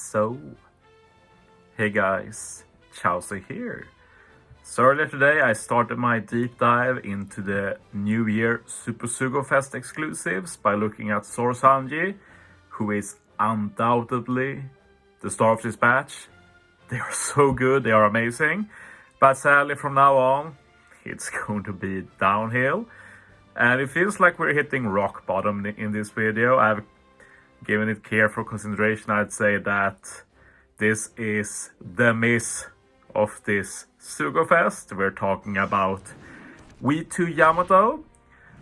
So, hey guys, Chauzu here. So earlier today I started my deep dive into the New Year Super Sugo Fest exclusives by looking at Sanji, who is undoubtedly the star of this batch. They are so good, they are amazing, but sadly from now on it's going to be downhill. And it feels like we're hitting rock bottom in this video. I've given it careful consideration. I'd say that this is the miss of this Sugo Fest. We're talking about V2 Yamato.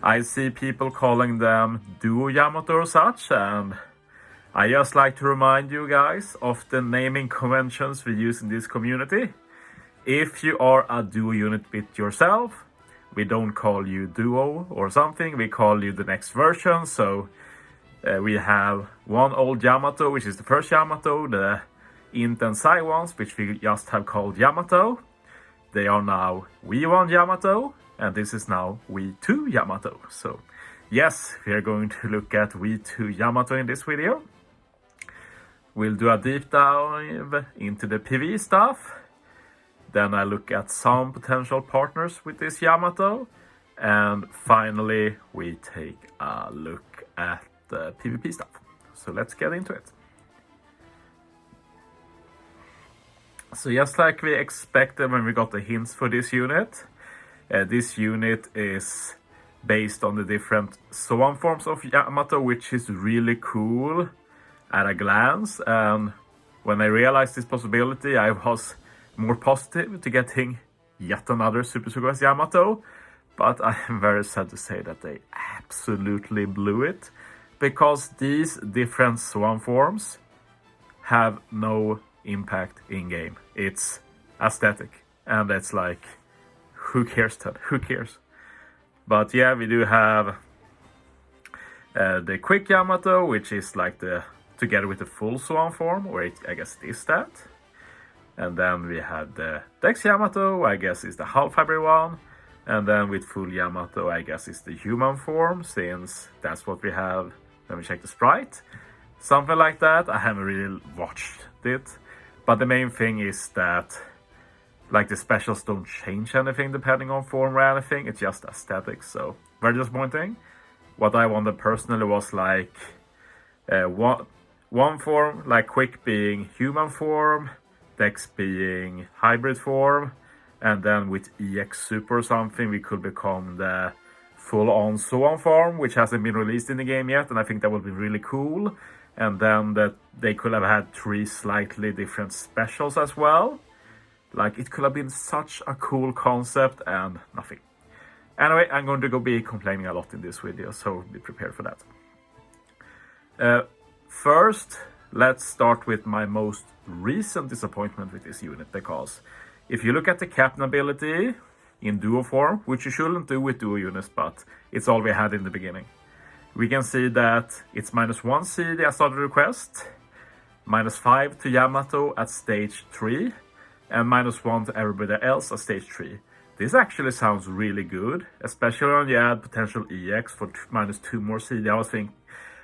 I see people calling them Duo Yamato or such, and I just like to remind you guys of the naming conventions we use in this community. If you are a duo unit bit yourself, we don't call you Duo or something, we call you the next version. So we have one old Yamato, which is the first Yamato, the Int and Sai ones, which we just have called Yamato. They are now V1 Yamato, and this is now V2 Yamato. So yes, we are going to look at V2 Yamato in this video. We'll do a deep dive into the PVE stuff. Then I look at some potential partners with this Yamato. And finally, we take a look at the PvP stuff. So let's get into it. So just like we expected when we got the hints for this unit is based on the different Swan forms of Yamato, which is really cool at a glance. And when I realized this possibility, I was more positive to getting yet another Super Sugo Yamato, but I am very sad to say that they absolutely blew it, because these different Swan forms have no impact in game. It's aesthetic, and it's like, who cares, Ted? Who cares? But yeah, we do have the Quick Yamato, which is like the together with the full Swan form, or I guess it is that. And then we have the Dex Yamato, I guess is the half hybrid one. And then with full Yamato, I guess is the human form, since that's what we have when we check the sprite. Something like that. I haven't really watched it. But the main thing is that like the specials don't change anything depending on form or anything. It's just aesthetics, so very disappointing. What I wanted personally was like one form, like Quick being human form, Dex being hybrid form, and then with EX Super or something we could become the full-on Swan form, which hasn't been released in the game yet, and I think that would be really cool. And then that they could have had 3 slightly different specials as well. Like, it could have been such a cool concept, and nothing. Anyway, I'm going to be complaining a lot in this video, so be prepared for that. First, let's start with my most recent disappointment with this unit, because if you look at the captain ability in duo form, which you shouldn't do with duo units, but it's all we had in the beginning, we can see that it's -1 CD as starter request, -5 to Yamato at stage 3, and -1 to everybody else at stage 3. This actually sounds really good, especially when you add potential EX for -2 more CD.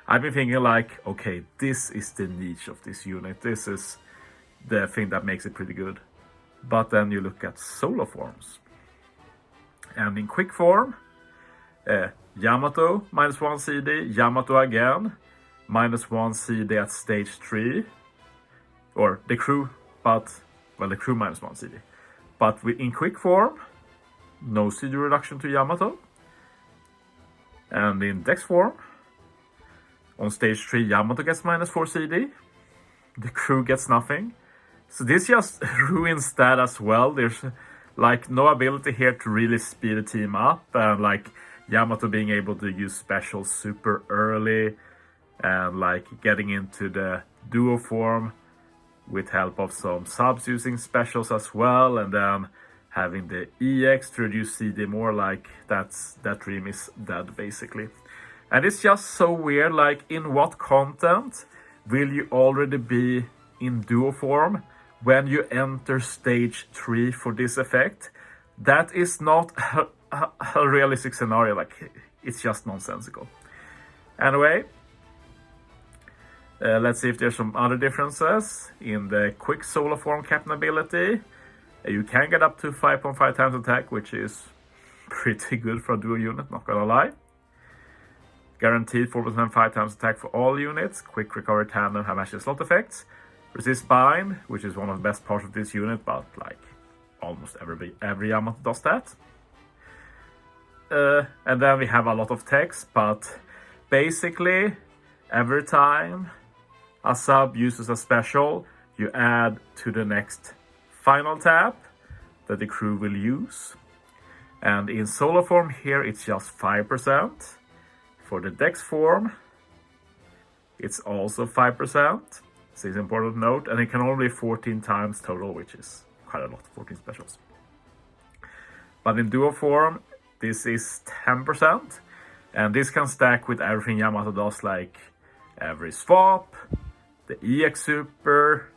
I've been thinking like, okay, this is the niche of this unit. This is the thing that makes it pretty good. But then you look at solo forms. And in quick form, Yamato, -1 CD, Yamato again, -1 CD at stage 3. Or the crew, the crew -1 CD. But in quick form, no CD reduction to Yamato. And in Dex form, on stage 3, Yamato gets -4 CD. The crew gets nothing. So this just ruins that as well. There's like no ability here to really speed the team up. And like Yamato being able to use specials super early. And like getting into the duo form with help of some subs using specials as well. And then having the EX to reduce CD more, like that dream is dead basically. And it's just so weird, like in what content will you already be in duo form when you enter stage 3 for this effect? That is not a realistic scenario, like it's just nonsensical. Anyway, Let's see if there's some other differences. In the quick solo form captain ability, you can get up to 5.5 times attack, which is pretty good for a duo unit, not gonna lie. Guaranteed 4% 5 times attack for all units. Quick recovery tandem have actually slot effects. Resist bind, which is one of the best parts of this unit, but like almost every Yamato does that. And then we have a lot of text, but basically every time a sub uses a special, you add to the next final tap that the crew will use. And in solo form here, it's just 5%. For the dex form, it's also 5%. This is important to note, and it can only be 14 times total, which is quite a lot, 14 specials. But in duo form, this is 10%, and this can stack with everything Yamato does, like every swap, the EX super,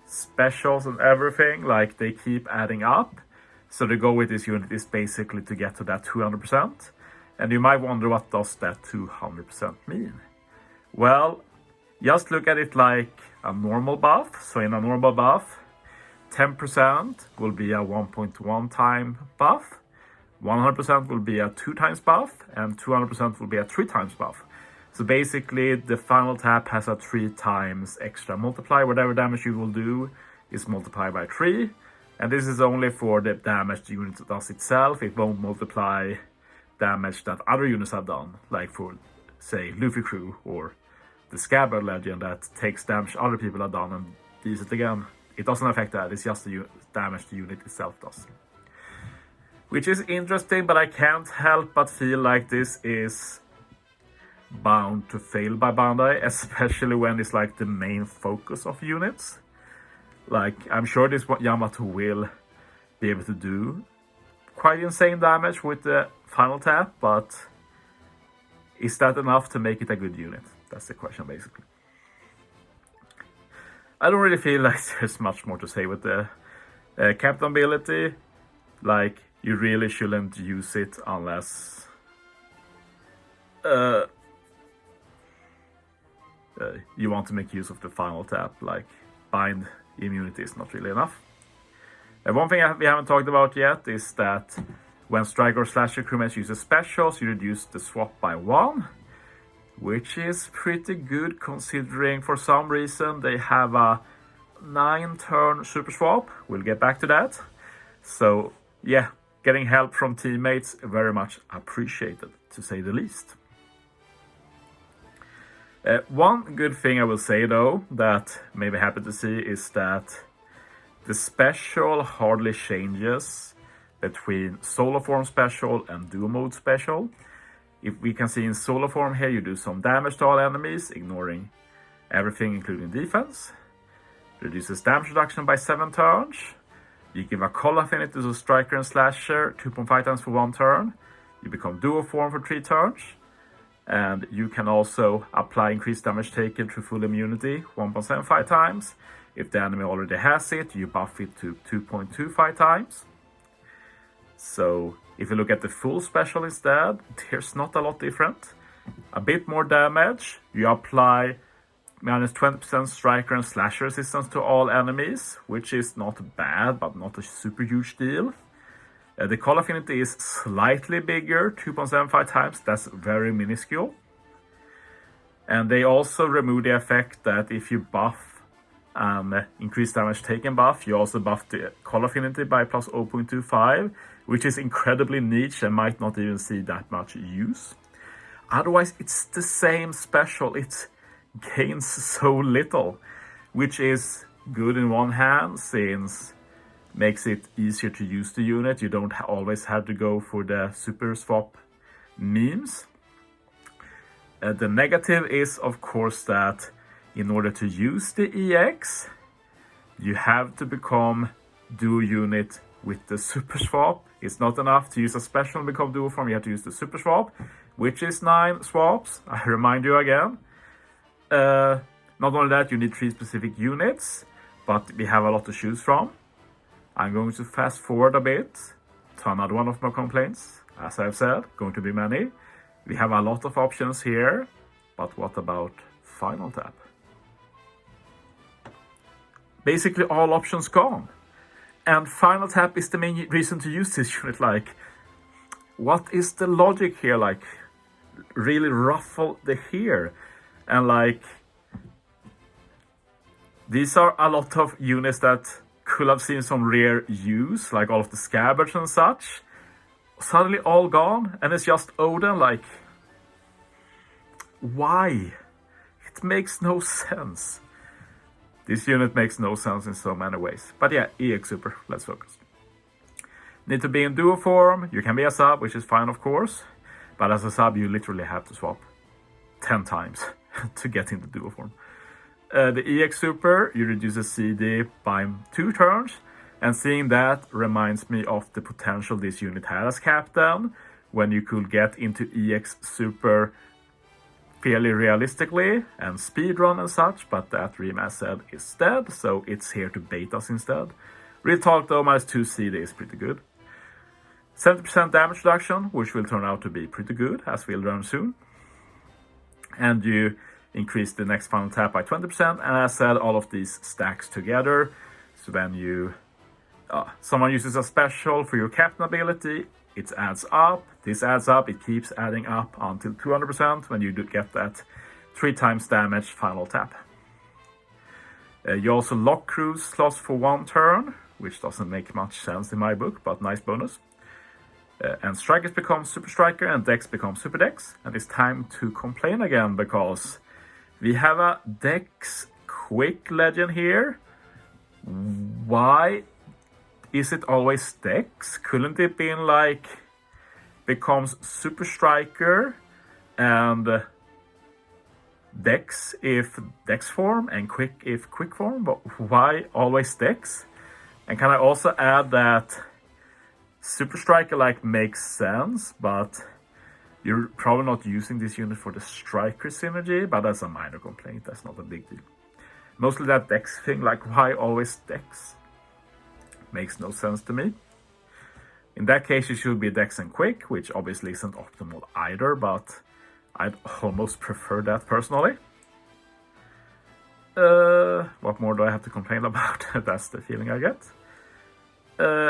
specials and everything, like they keep adding up. So the goal with this unit is basically to get to that 200%. And you might wonder, what does that 200% mean? Well, just look at it like a normal buff. So in a normal buff, 10% will be a 1.1 time buff, 100% will be a 2 times buff, and 200% will be a 3 times buff. So basically, the final tap has a 3 times extra multiplier. Whatever damage you will do is multiplied by 3. And this is only for the damage the unit does itself. It won't multiply damage that other units have done, like for, say, Luffy crew or the Scabbard Legend that takes damage other people have done and deals it again. It doesn't affect that, it's just the damage the unit itself does. Which is interesting, but I can't help but feel like this is bound to fail by Bandai, especially when it's like the main focus of units. Like, I'm sure this what Yamato will be able to do quite insane damage with the final tap, but is that enough to make it a good unit? That's the question, basically. I don't really feel like there's much more to say with the captain ability. Like, you really shouldn't use it unless you want to make use of the final tap. Like, bind immunity is not really enough. One thing we haven't talked about yet is that when Striker or Slasher crewmates use specials, you reduce the swap by 1, which is pretty good considering for some reason they have a 9-turn super swap. We'll get back to that. So yeah, getting help from teammates, very much appreciated, to say the least. One good thing I will say though, that may be happy to see, is that the special hardly changes between solo form special and duo mode special. If we can see in solo form here, you do some damage to all enemies, ignoring everything including defense. Reduces damage reduction by 7 turns. You give a call affinity to Striker and Slasher 2.5 times for 1 turn. You become duo form for 3 turns. And you can also apply increased damage taken through full immunity 1.75 times. If the enemy already has it, you buff it to 2.25 times. So if you look at the full special instead, there's not a lot different. A bit more damage. You apply minus 20% Striker and Slasher resistance to all enemies, which is not bad, but not a super huge deal. The call affinity is slightly bigger, 2.75 times. That's very minuscule. And they also remove the effect that if you buff increased damage taken buff, you also buff the call affinity by plus 0.25, which is incredibly niche and might not even see that much use. Otherwise, it's the same special. It gains so little, which is good in one hand, since makes it easier to use the unit. You don't always have to go for the super swap memes. The negative is, of course, that in order to use the EX, you have to become duo unit with the super swap. It's not enough to use a special and become duo form. You have to use the super swap, which is 9 swaps. I remind you again. Not only that, you need 3 specific units, but we have a lot to choose from. I'm going to fast forward a bit to another one of my complaints. As I've said, going to be many. We have a lot of options here, but what about final tap? basically all options gone. And final tap is the main reason to use this unit. Like, what is the logic here? Like, really ruffle the hair. And like, these are a lot of units that could have seen some rare use, like all of the scabbards and such. Suddenly all gone, and it's just Odin. Like, why? It makes no sense. This unit makes no sense in so many ways. But yeah, EX Super, let's focus. Need to be in duo form. You can be a sub, which is fine of course. But as a sub, you literally have to swap 10 times to get into duo form. The EX Super, you reduce the CD by 2 turns. And seeing that reminds me of the potential this unit had as captain, when you could get into EX Super fairly realistically and speedrun and such, but that remastered is dead, so it's here to bait us instead. Real talk though, minus 2 CD is pretty good. 70% damage reduction, which will turn out to be pretty good, as we'll learn soon. And you increase the next final tap by 20%, and as I said, all of these stacks together. So when you someone uses a special for your captain ability, it adds up. This adds up, it keeps adding up until 200% when you do get that 3 times damage final tap. You also lock crews slots for 1 turn, which doesn't make much sense in my book, but nice bonus. And strikers become super striker and decks become super decks. And it's time to complain again, because we have a decks quick legend here. Why is it always Dex? Couldn't it be like becomes Super Striker and Dex if Dex form and Quick if Quick form? But why always Dex? And can I also add that Super Striker like makes sense, but you're probably not using this unit for the Striker synergy, but that's a minor complaint, that's not a big deal. Mostly that Dex thing, like why always Dex? Makes no sense to me. In that case, it should be Dex and Quick, which obviously isn't optimal either, but I'd almost prefer that personally. What more do I have to complain about? That's the feeling I get.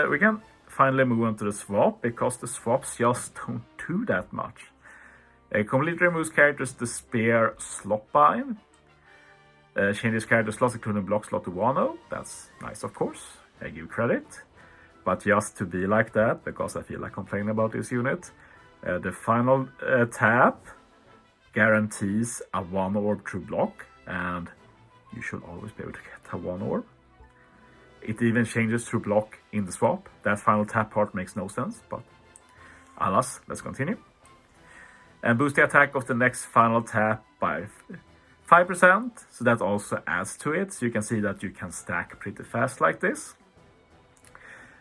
We can finally move on to the swap, because the swaps just don't do that much. It completely removes characters Despair Slotbind. Changes character slots including block slot to 1-0. That's nice, of course. I give credit. But just to be like that, because I feel like complaining about this unit, the final tap guarantees a 1 orb through block, and you should always be able to get a 1 orb. It even changes through block in the swap. That final tap part makes no sense, but alas, let's continue. And boost the attack of the next final tap by 5%, so that also adds to it. So you can see that you can stack pretty fast like this.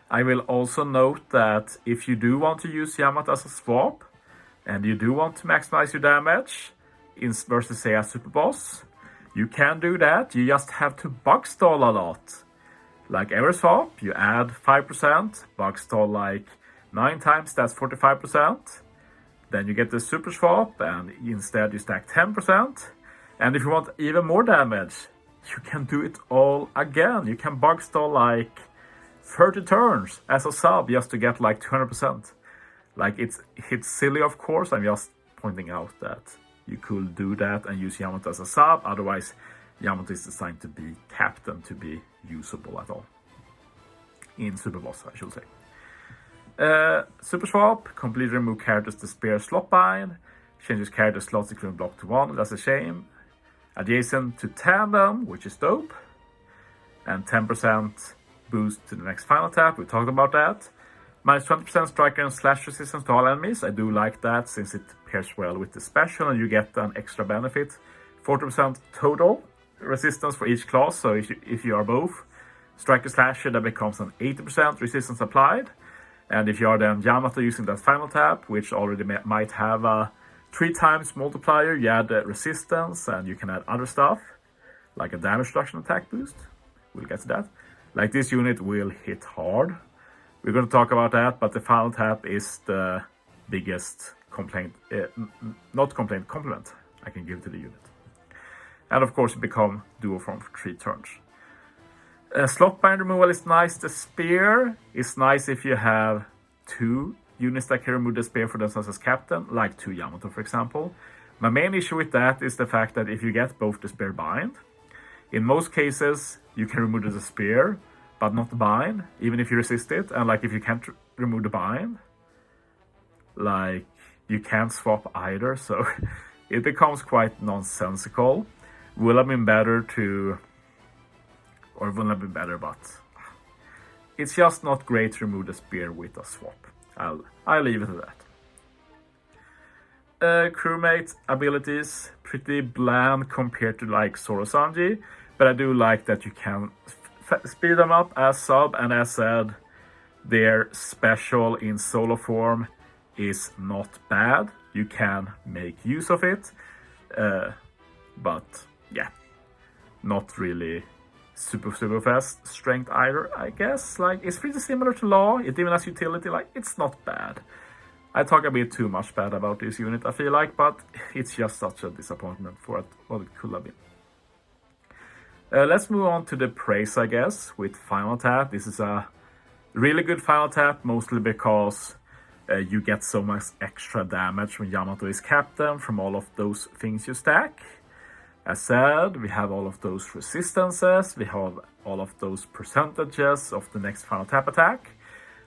I will also note that if you do want to use Yamato as a swap, and you do want to maximize your damage versus say a super boss, you can do that. You just have to bug stall a lot. Like every swap, you add 5%, bug stall like 9 times, that's 45%. Then you get the super swap, and instead you stack 10%. And if you want even more damage, you can do it all again. You can bug stall like 30 turns as a sub just to get like 200%. Like it's silly, of course. I'm just pointing out that you could do that and use Yamato as a sub. Otherwise, Yamato is designed to be captain to be usable at all. In Super Boss, I should say. Super Swap, completely remove characters Despair Slotbind. Changes character slots including block to 1, that's a shame. Adjacent to Tandem, which is dope. And 10% boost to the next final tap, we talked about that. Minus 20% striker and slash resistance to all enemies. I do like that since it pairs well with the special and you get an extra benefit. 40% total resistance for each class, so if you are both striker slasher, that becomes an 80% resistance applied. And if you are then Yamato using that final tap, which already might have a 3 times multiplier, you add resistance and you can add other stuff, like a damage reduction attack boost. We'll get to that. Like this unit will hit hard. We're going to talk about that, but the final tap is the biggest compliment I can give to the unit. And of course, it become duo form for 3 turns. Slot bind removal is nice. The spear is nice if you have 2 units that can remove the spear for themselves as captain, like 2 Yamato for example. My main issue with that is the fact that if you get both the spear bind, in most cases you can remove the spear but not the bind, even if you resist it. And like if you can't remove the bind, like you can't swap either, so it becomes quite nonsensical. Would have been better to, or wouldn't have been better, but it's just not great to remove the spear with a swap. I'll leave it at that. Crewmate abilities, pretty bland compared to like Zoro Sanji, but I do like that you can speed them up as sub, and as said, their special in solo form is not bad. You can make use of it, but yeah, not really super fast strength either, I guess. Like, it's pretty similar to Law. It even has utility. Like, it's not bad. I talk a bit too much bad about this unit, I feel like, but it's just such a disappointment for what it could have been. Let's move on to the praise, I guess, with Final Tap. This is a really good Final Tap, mostly because you get so much extra damage when Yamato is captain from all of those things you stack. As said, we have all of those resistances, we have all of those percentages of the next Final Tap attack.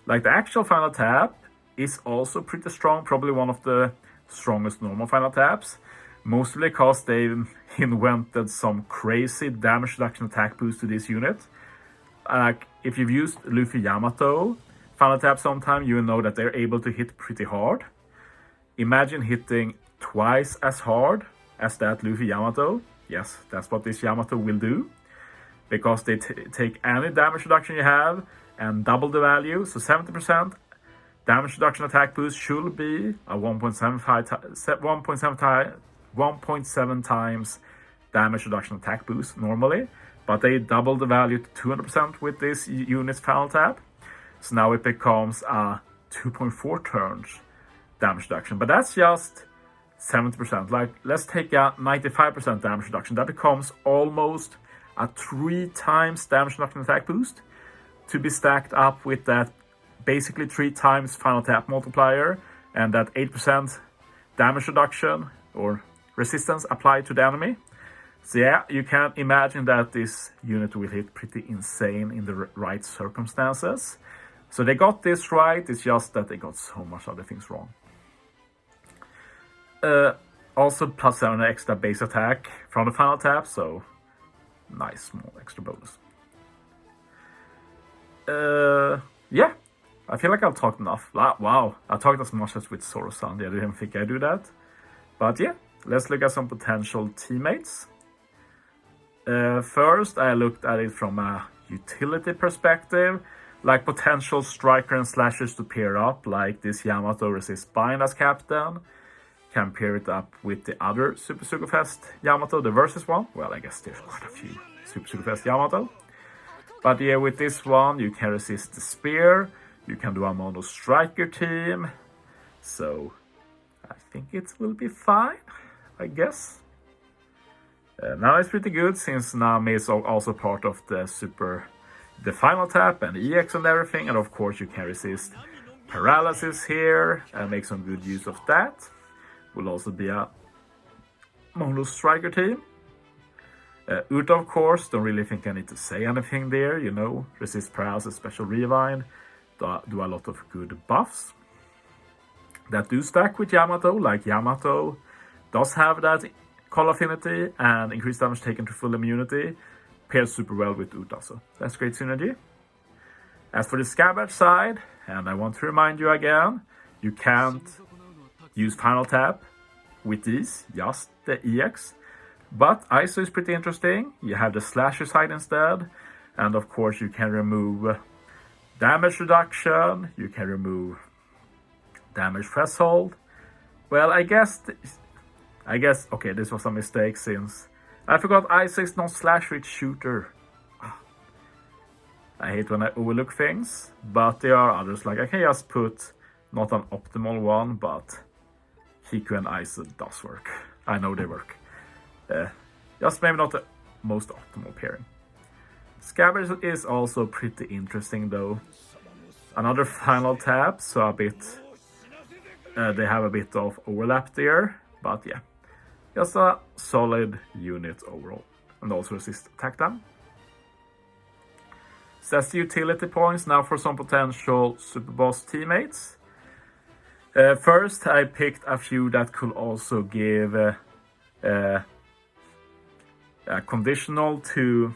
Like, the actual Final Tap is also pretty strong, probably one of the strongest normal Final Taps, mostly because they invented some crazy damage reduction attack boost to this unit. Like, if you've used Luffy Yamato Final Tap sometime, you will know that they're able to hit pretty hard. Imagine hitting twice as hard as that Luffy Yamato. Yes, that's what this Yamato will do, because they take any damage reduction you have and double the value. So 70% damage reduction attack boost should be a 1.7 times damage reduction attack boost normally, but they double the value to 200% with this unit's Final Tap. So now it becomes a 2.4 turns damage reduction, but that's just 70%. Like, let's take a 95% damage reduction. That becomes almost a 3 times damage reduction attack boost to be stacked up with that basically 3 times Final Tap multiplier and that 8% damage reduction or resistance applied to the enemy. So yeah, you can imagine that this unit will hit pretty insane in the right circumstances. So they got this right, it's just that they got so much other things wrong. Also plus 7 extra base attack from the Final Tap, so nice small extra bonus. Yeah, I feel like I've talked enough. Wow, I talked as much as with Zoro Sanji. I didn't think I'd do that. But yeah, let's look at some potential teammates. First, I looked at it from a utility perspective, like potential striker and slashers to pair up, like this Yamato resist bind as captain. Can pair it up with the other Super Sugo Fest Yamato, the versus one. Well, I guess there's quite a few Super Sugo Fest Yamato. But yeah, with this one, you can resist the spear. You can do a mono striker team. So I think it will be fine, I guess. Now it's pretty good, since Nami is also part of the Final Tap and EX and everything. And of course you can resist paralysis here and make some good use of that. Will also be a mono striker team. Uta, of course, don't really think I need to say anything there, you know. Resist paralysis, special rewind, do a lot of good buffs that do stack with Yamato. Like, Yamato does have that call affinity and increased damage taken to full immunity, pairs super well with Uta, so that's great synergy. As for the Scabbard side, and I want to remind you again, you can't use Final Tap with these, just the EX. But ISO is pretty interesting. You have the slasher side instead, and of course you can remove damage reduction, you can remove damage threshold. Well, I guess, okay, this was a mistake, since I forgot ISO is not slasher, it's shooter. I hate when I overlook things, but there are others. Like, I can just put not an optimal one, but Hiku and ISO does work. I know they work. Just maybe not the most optimal pairing. Scabbers is also pretty interesting though. Another final tab, so they have a bit of overlap there, but yeah, just a solid unit overall, and also resist attack down. So that's the utility points. Now for some potential super boss teammates. First, I picked a few that could also give a conditional to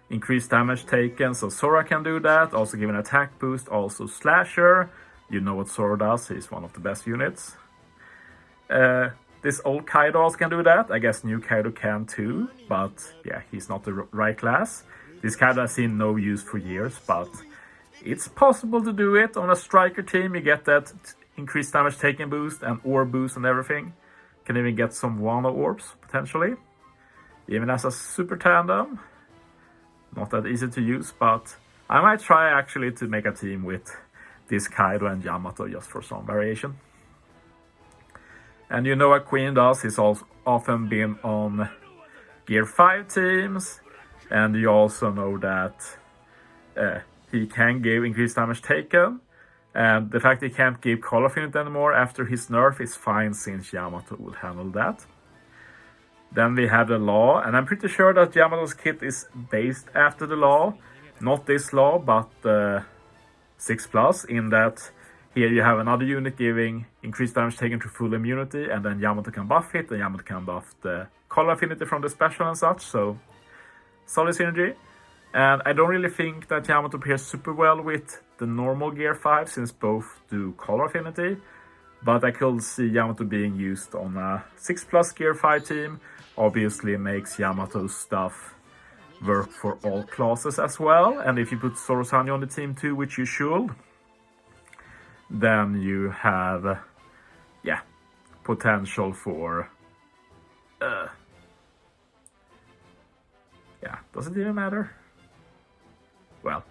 increase damage taken, so Sora can do that, also give an attack boost, also Slasher. You know what Sora does, he's one of the best units. This old Kaido also can do that, I guess new Kaido can too, but yeah, he's not the right class. This Kaido has seen no use for years, but it's possible to do it on a striker team. You get that increased damage taken boost and orb boost and everything. Can even get some Wano orbs, potentially. Even as a super tandem. Not that easy to use, but I might try actually to make a team with this Kaido and Yamato just for some variation. And you know what Queen does, he's also often been on Gear 5 teams, and you also know that he can give increased damage taken, and the fact he can't give Call of Unit anymore after his nerf is fine since Yamato will handle that. Then we have the law, and I'm pretty sure that Yamato's kit is based after the law. Not this law, but 6+, in that here you have another unit giving increased damage taken to full immunity, and then Yamato can buff it, and Yamato can buff the Call Affinity from the special and such, so solid synergy. And I don't really think that Yamato pairs super well with the normal Gear 5, since both do Call Affinity, but I could see Yamato being used on a 6+ Gear 5 team. Obviously makes Yamato's stuff work for all classes as well, and if you put Zoro Sanyo on the team too, which you should, then you have potential for does it even matter? Well,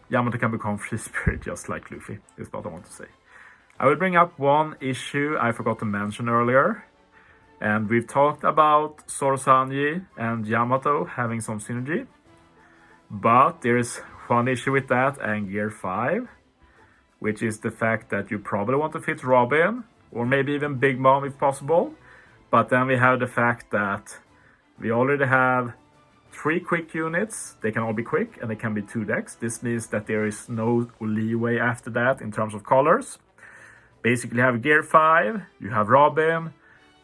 Yamato can become free spirit just like Luffy, is what I want to say. I will bring up one issue I forgot to mention earlier. And we've talked about Zoro Sanji and Yamato having some synergy. But there is one issue with that and Gear 5, which is the fact that you probably want to fit Robin, or maybe even Big Mom if possible. But then we have the fact that we already have 3 quick units. They can all be quick, and they can be 2 decks. This means that there is no leeway after that in terms of colors. Basically, you have Gear 5, you have Robin,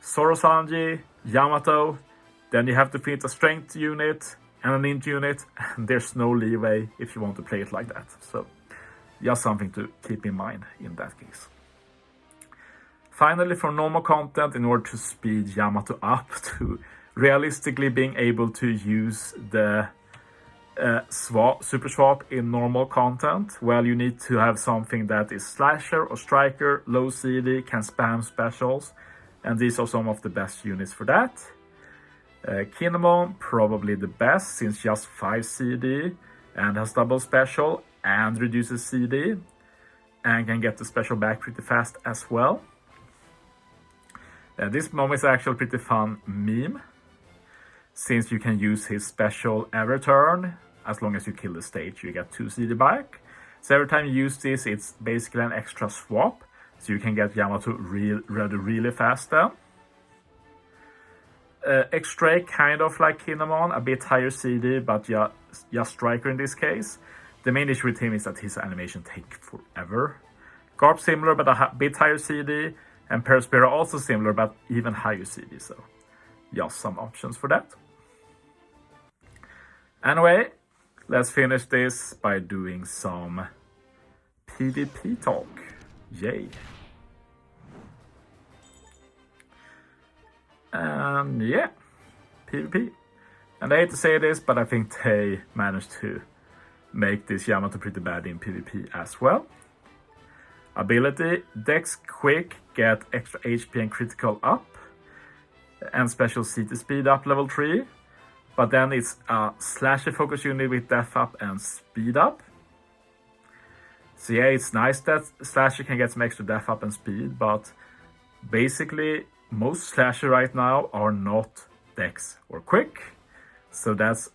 Zoro Sanji, Yamato, then you have to fit a strength unit and an int unit, and there's no leeway if you want to play it like that. So just something to keep in mind in that case. Finally, for normal content, in order to speed Yamato up to realistically being able to use the super swap in normal content, well, you need to have something that is Slasher or Striker, low CD, can spam specials, and these are some of the best units for that. Kinemon, probably the best, since just 5 CD and has double special and reduces CD and can get the special back pretty fast as well. This mom is actually a pretty fun meme, since you can use his special every turn. As long as you kill the stage, you get 2 CD back. So every time you use this, it's basically an extra swap, so you can get Yamato really fast then. X-Ray, kind of like Kinemon, a bit higher CD, but just Striker in this case. The main issue with him is that his animation takes forever. Garp similar, but a bit higher CD, and Perispera also similar, but even higher CD, so just some options for that. Anyway, let's finish this by doing some PvP talk. Yay. And yeah, PvP. And I hate to say this, but I think they managed to make this Yamato pretty bad in PvP as well. Ability, Dex Quick, get extra HP and critical up, and special CT speed up level 3. But then it's a slasher focus unit with def up and speed up. So yeah, it's nice that slasher can get some extra def up and speed, but basically most slasher right now are not dex or quick. So that's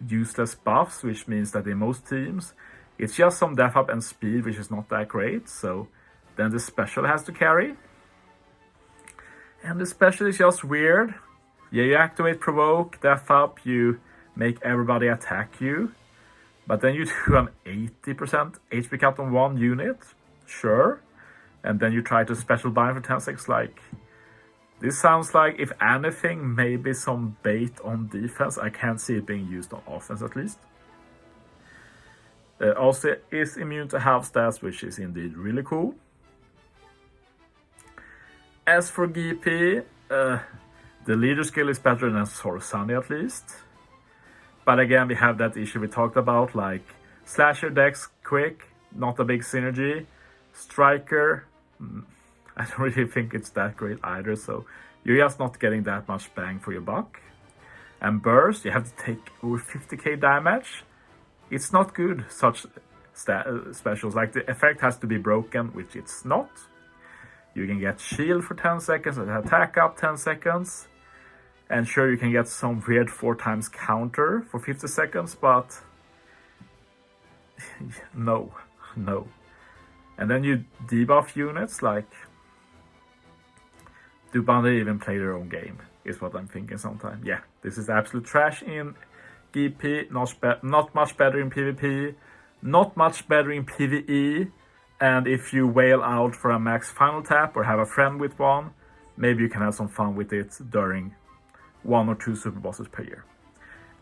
useless buffs, which means that in most teams it's just some def up and speed, which is not that great. So then the special has to carry. And the special is just weird. Yeah, you activate provoke, def up, you make everybody attack you. But then you do an 80% HP cut on one unit, sure. And then you try to special bind for 10 seconds, like... This sounds like, if anything, maybe some bait on defense. I can't see it being used on offense, at least. Also is immune to half stats, which is indeed really cool. As for GP, the leader skill is better than Sorsani, at least. But again, we have that issue we talked about, like Slasher Dex quick, not a big synergy. Striker, I don't really think it's that great either, so you're just not getting that much bang for your buck. And Burst, you have to take over 50k damage. It's not good, such specials, like the effect has to be broken, which it's not. You can get shield for 10 seconds and attack up 10 seconds. And sure, you can get some weird 4x counter for 50 seconds, but no. And then you debuff units, like, do Bandit even play their own game, is what I'm thinking sometimes. Yeah, this is absolute trash in GP, not much better in PvP, not much better in PvE, and if you wail out for a max final tap or have a friend with one, maybe you can have some fun with it during 1 or 2 super bosses per year.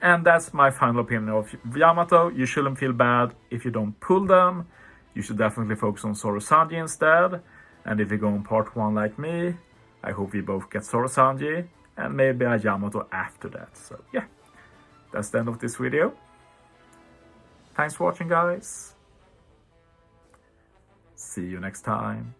And that's my final opinion of Yamato. You shouldn't feel bad if you don't pull them. You should definitely focus on Sorosanji instead. And if you go on part 1 like me, I hope we both get Sorosanji and maybe a Yamato after that. So yeah, that's the end of this video. Thanks for watching, guys. See you next time.